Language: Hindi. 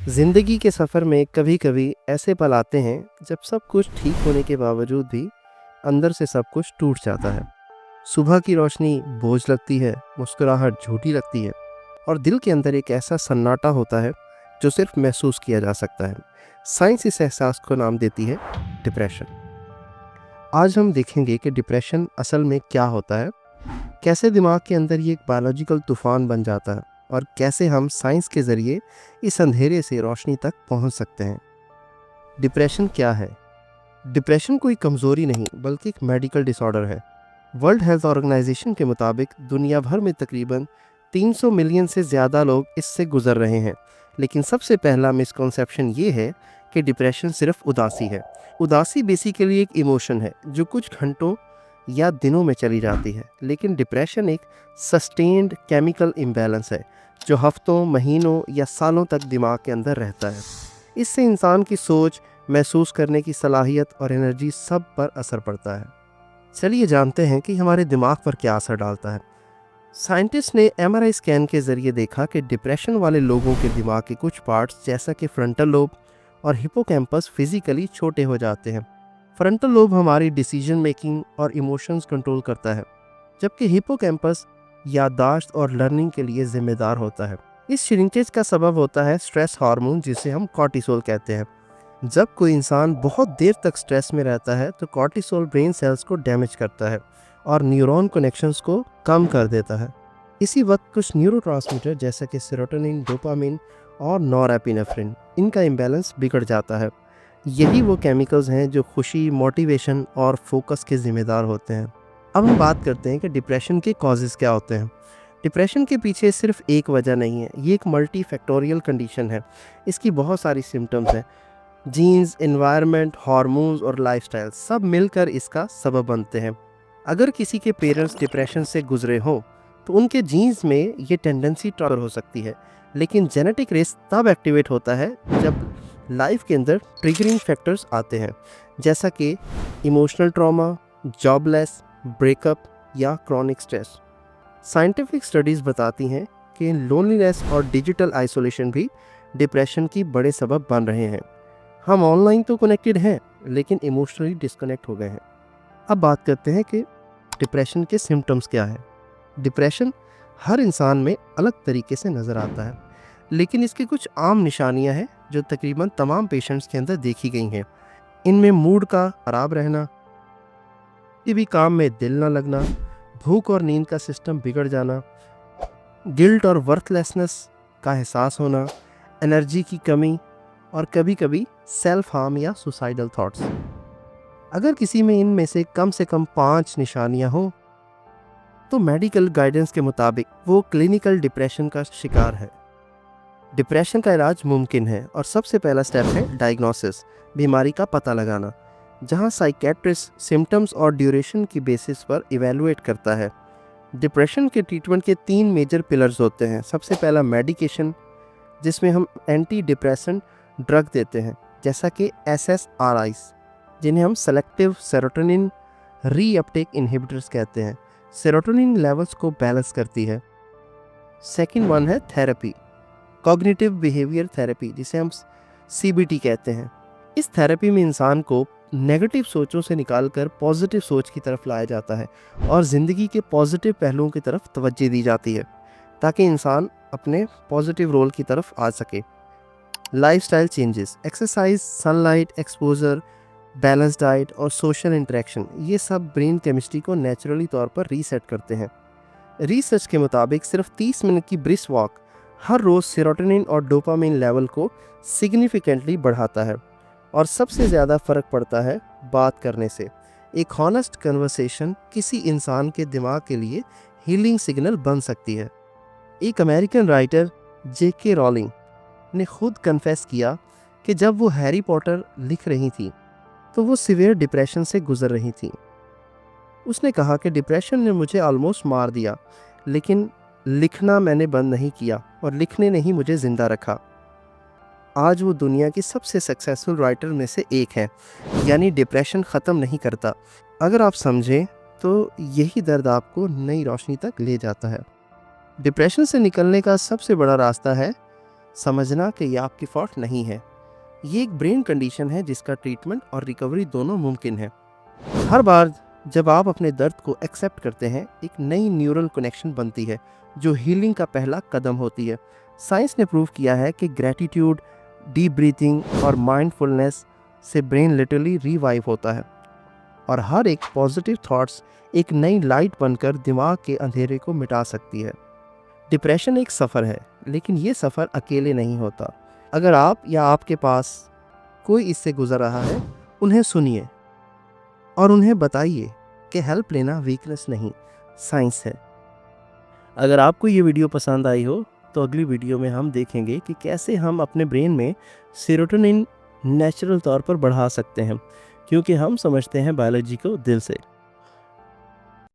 ज़िंदगी के सफ़र में कभी-कभी ऐसे पल आते हैं जब सब कुछ ठीक होने के बावजूद भी अंदर से सब कुछ टूट जाता है। सुबह की रोशनी बोझ लगती है, मुस्कुराहट झूठी लगती है और दिल के अंदर एक ऐसा सन्नाटा होता है जो सिर्फ महसूस किया जा सकता है। साइंस इस एहसास को नाम देती है डिप्रेशन। आज हम देखेंगे कि डिप्रेशन असल में क्या होता है, कैसे दिमाग के अंदर ये एक बायोलॉजिकल तूफान बन जाता है और कैसे हम साइंस के ज़रिए इस अंधेरे से रोशनी तक पहुंच सकते हैं। डिप्रेशन क्या है? डिप्रेशन कोई कमज़ोरी नहीं बल्कि एक मेडिकल डिसऑर्डर है। वर्ल्ड हेल्थ ऑर्गेनाइजेशन के मुताबिक दुनिया भर में तकरीबन 300 मिलियन से ज़्यादा लोग इससे गुजर रहे हैं। लेकिन सबसे पहला मिसकॉन्सेप्शन ये है कि डिप्रेशन सिर्फ उदासी है। उदासी बेसिकली एक इमोशन है जो कुछ घंटों या दिनों में चली जाती है, लेकिन डिप्रेशन एक सस्टेन्ड केमिकल इम्बैलेंस है जो हफ्तों, महीनों या सालों तक दिमाग के अंदर रहता है। इससे इंसान की सोच, महसूस करने की सलाहियत और एनर्जी सब पर असर पड़ता है। चलिए जानते हैं कि हमारे दिमाग पर क्या असर डालता है। साइंटिस्ट ने एमआरआई स्कैन के ज़रिए देखा कि डिप्रेशन वाले लोगों के दिमाग के कुछ पार्ट्स जैसा कि फ्रंटल लोब और हिपोकैम्पस फिजिकली छोटे हो जाते हैं। फ्रंटल लोब हमारी डिसीजन मेकिंग और इमोशंस कंट्रोल करता है, जबकि हिपोकैम्पस याददाश्त और लर्निंग के लिए जिम्मेदार होता है। इस श्रिंकेज का सबब होता है स्ट्रेस हार्मोन जिसे हम कॉर्टिसोल कहते हैं। जब कोई इंसान बहुत देर तक स्ट्रेस में रहता है तो कॉर्टिसोल ब्रेन सेल्स को डैमेज करता है और न्यूरॉन कनेक्शंस को कम कर देता है। इसी वक्त कुछ न्यूरोट्रांसमीटर जैसे कि सेरोटोनिन, डोपामिन और नॉरएपिनेफ्रिन, इनका इम्बैलेंस बिगड़ जाता है। यही वो केमिकल्स हैं जो खुशी, मोटिवेशन और फोकस के ज़िम्मेदार होते हैं। अब हम बात करते हैं कि डिप्रेशन के कॉजेज़ क्या होते हैं। डिप्रेशन के पीछे सिर्फ एक वजह नहीं है, ये एक मल्टी फैक्टोरियल कंडीशन है। इसकी बहुत सारी सिम्टम्स हैं। जीन्स, एनवायरनमेंट, हार्मोन्स और लाइफस्टाइल सब मिलकर इसका सबब बनते हैं। अगर किसी के पेरेंट्स डिप्रेशन से गुजरे हों तो उनके जीन्स में ये टेंडेंसी ट्रांसफर हो सकती है, लेकिन जेनेटिक रिस्क तब एक्टिवेट होता है जब लाइफ के अंदर ट्रिगरिंग फैक्टर्स आते हैं, जैसा कि इमोशनल ट्रॉमा, जॉबलेस, ब्रेकअप या क्रॉनिक स्ट्रेस। साइंटिफिक स्टडीज़ बताती हैं कि लोनलीनेस और डिजिटल आइसोलेशन भी डिप्रेशन की बड़े सबब बन रहे हैं। हम ऑनलाइन तो कनेक्टेड हैं, लेकिन इमोशनली डिस्कनेक्ट हो गए हैं। अब बात करते हैं कि डिप्रेशन के सिम्टम्स क्या है। डिप्रेशन हर इंसान में अलग तरीके से नज़र आता है, लेकिन इसकी कुछ आम निशानियां हैं जो तकरीबन तमाम पेशेंट्स के अंदर देखी गई हैं। इनमें मूड का खराब रहना, किसी भी काम में दिल न लगना, भूख और नींद का सिस्टम बिगड़ जाना, गिल्ट और वर्थलेसनेस का एहसास होना, एनर्जी की कमी और कभी-कभी सेल्फ हार्म या सुसाइडल थॉट्स। अगर किसी में इनमें से कम 5 निशानियां हों तो मेडिकल गाइडेंस के मुताबिक वो क्लिनिकल डिप्रेशन का शिकार है। डिप्रेशन का इलाज मुमकिन है और सबसे पहला स्टेप है डायग्नोसिस, बीमारी का पता लगाना, जहां साइकेट्रिस्ट सिम्टम्स और ड्यूरेशन की बेसिस पर इवेलुएट करता है। डिप्रेशन के ट्रीटमेंट के 3 मेजर पिलर्स होते हैं। सबसे पहला मेडिकेशन, जिसमें हम एंटी डिप्रेसेंट ड्रग देते हैं जैसा कि SSRIs, जिन्हें हम सेलेक्टिव सेरोटोनिन रीअपटेक इनहिबिटर्स कहते हैं। सेरोटोनिन लेवल्स को बैलेंस करती है। सेकंड वन है थेरेपी, कॉग्निटिव बिहेवियर थेरेपी, जिसे हम CBT कहते हैं। इस थेरेपी में इंसान को नेगेटिव सोचों से निकालकर पॉजिटिव सोच की तरफ लाया जाता है और ज़िंदगी के पॉजिटिव पहलुओं की तरफ तवज्जो दी जाती है ताकि इंसान अपने पॉजिटिव रोल की तरफ आ सके। Lifestyle changes, exercise, sunlight exposure, balance diet और सोशल इंटरेक्शन, ये सब ब्रेन केमिस्ट्री को नेचुरली तौर पर रीसेट करते हैं। रिसर्च के मुताबिक सिर्फ 30 मिनट की ब्रिस्क वॉक हर रोज़ सेरोटोनिन और डोपामिन लेवल को सिग्निफिकेंटली बढ़ाता है और सबसे ज़्यादा फ़र्क पड़ता है बात करने से। एक हॉनेस्ट कन्वर्सेशन किसी इंसान के दिमाग के लिए हीलिंग सिग्नल बन सकती है। एक अमेरिकन राइटर J.K. रॉलिंग ने खुद कन्फेस किया कि जब वो हैरी पॉटर लिख रही थी तो वो सीवियर डिप्रेशन से गुजर रही थी। उसने कहा कि डिप्रेशन ने मुझे ऑलमोस्ट मार दिया, लेकिन लिखना मैंने बंद नहीं किया और लिखने ने ही मुझे ज़िंदा रखा। आज वो दुनिया की सबसे सक्सेसफुल राइटर में से एक है। यानी डिप्रेशन ख़त्म नहीं करता। अगर आप समझें तो यही दर्द आपको नई रोशनी तक ले जाता है। डिप्रेशन से निकलने का सबसे बड़ा रास्ता है समझना कि ये आपकी फॉल्ट नहीं है। ये एक ब्रेन कंडीशन है जिसका ट्रीटमेंट और रिकवरी दोनों मुमकिन है। हर बार जब आप अपने दर्द को एक्सेप्ट करते हैं, एक नई न्यूरल कनेक्शन बनती है जो हीलिंग का पहला कदम होती है। साइंस ने प्रूव किया है कि ग्रैटिट्यूड, डीप ब्रीथिंग और माइंडफुलनेस से ब्रेन लिटरली रिवाइव होता है और हर एक पॉजिटिव थॉट्स एक नई लाइट बनकर दिमाग के अंधेरे को मिटा सकती है। डिप्रेशन एक सफ़र है, लेकिन ये सफ़र अकेले नहीं होता। अगर आप या आपके पास कोई इससे गुजर रहा है, उन्हें सुनिए और उन्हें बताइए कि हेल्प लेना वीकनेस नहीं, साइंस है। अगर आपको ये वीडियो पसंद आई हो तो अगली वीडियो में हम देखेंगे कि कैसे हम अपने ब्रेन में सेरोटोनिन नेचुरल तौर पर बढ़ा सकते हैं, क्योंकि हम समझते हैं बायोलॉजी को दिल से।